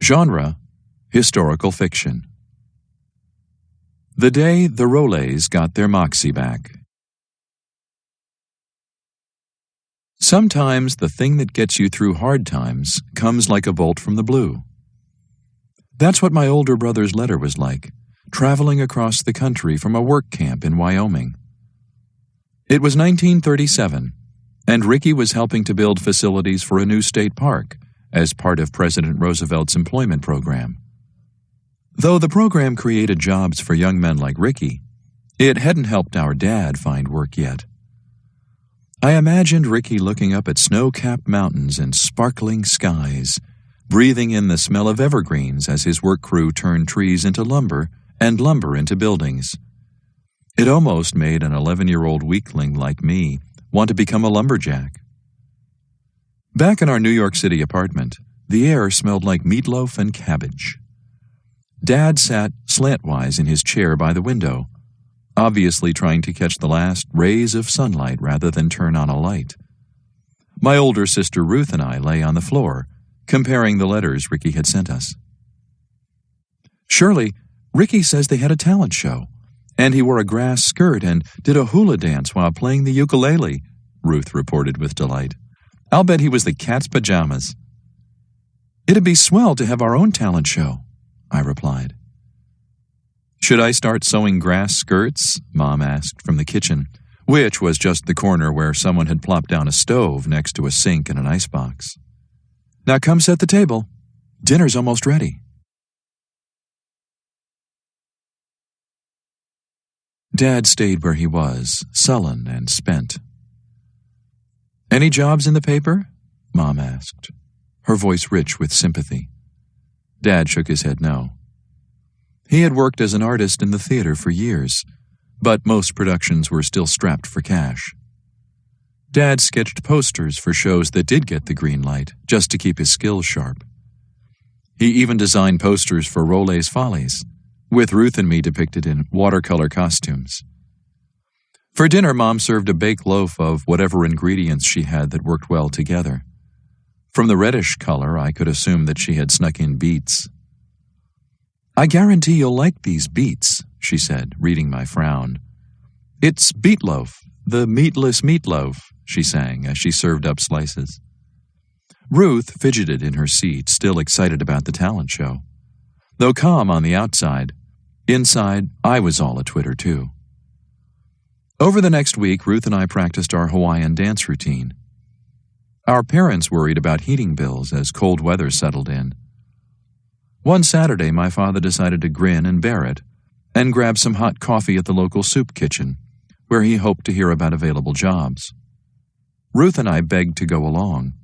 Genre: historical fiction. The day the Rollets got their Moxie back. Sometimes the thing that gets you through hard times comes like a bolt from the blue. That's what my older brother's letter was like, traveling across the country from a work camp in Wyoming. It was 1937, and Ricky was helping to build facilities for a new state park as part of President Roosevelt's employment program. Though the program created jobs for young men like Ricky, it hadn't helped our dad find work yet. I imagined Ricky looking up at snow-capped mountains and sparkling skies, breathing in the smell of evergreens as his work crew turned trees into lumber and lumber into buildings. It almost made an 11-year-old weakling like me want to become a lumberjack. Back in our New York City apartment, the air smelled like meatloaf and cabbage. Dad sat slantwise in his chair by the window, obviously trying to catch the last rays of sunlight rather than turn on a light. My older sister Ruth and I lay on the floor, comparing the letters Ricky had sent us. "Shirley, Ricky says they had a talent show, and he wore a grass skirt and did a hula dance while playing the ukulele," Ruth reported with delight. "I'll bet he was the cat's pajamas." "It'd be swell to have our own talent show," I replied. "Should I start sewing grass skirts?" Mom asked from the kitchen, which was just the corner where someone had plopped down a stove next to a sink and an icebox. "Now come set the table. Dinner's almost ready." Dad stayed where he was, sullen and spent. "Any jobs in the paper?" Mom asked, her voice rich with sympathy. Dad shook his head no. He had worked as an artist in the theater for years, but most productions were still strapped for cash. Dad sketched posters for shows that did get the green light, just to keep his skills sharp. He even designed posters for Rollets Follies, with Ruth and me depicted in watercolor costumes. For dinner, Mom served a baked loaf of whatever ingredients she had that worked well together. From the reddish color, I could assume that she had snuck in beets. "I guarantee you'll like these beets," she said, reading my frown. "It's beetloaf, the meatless meatloaf," she sang as she served up slices. Ruth fidgeted in her seat, still excited about the talent show. Though calm on the outside, inside I was all a-twitter too. Over the next week, Ruth and I practiced our Hawaiian dance routine. Our parents worried about heating bills as cold weather settled in. One Saturday, my father decided to grin and bear it, and grab some hot coffee at the local soup kitchen, where he hoped to hear about available jobs. Ruth and I begged to go along.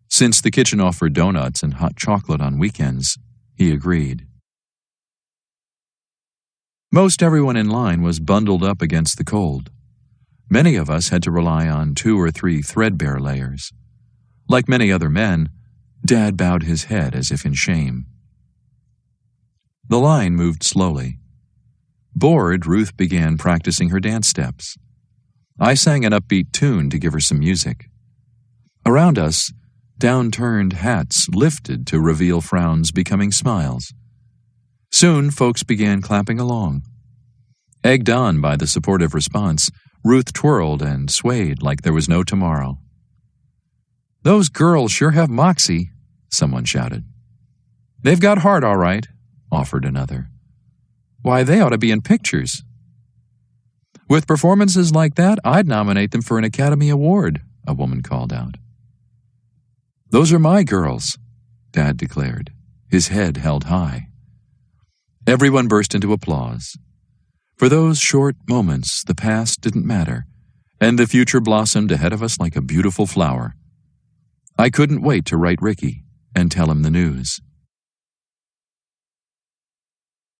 Since the kitchen offered donuts and hot chocolate on weekends, he agreed. Most everyone in line was bundled up against the cold. Many of us had to rely on 2 or 3 threadbare layers. Like many other men, Dad bowed his head as if in shame. The line moved slowly. Bored, Ruth began practicing her dance steps. I sang an upbeat tune to give her some music. Around us, downturned hats lifted to reveal frowns becoming smiles. Soon, folks began clapping along. Egged on by the supportive response, Ruth twirled and swayed like there was no tomorrow. "Those girls sure have moxie," someone shouted. "They've got heart, all right," offered another. "Why, they ought to be in pictures." "With performances like that, I'd nominate them for an Academy Award," a woman called out. "Those are my girls," Dad declared, his head held high. Everyone burst into applause. For those short moments, the past didn't matter, and the future blossomed ahead of us like a beautiful flower. I couldn't wait to write Ricky and tell him the news.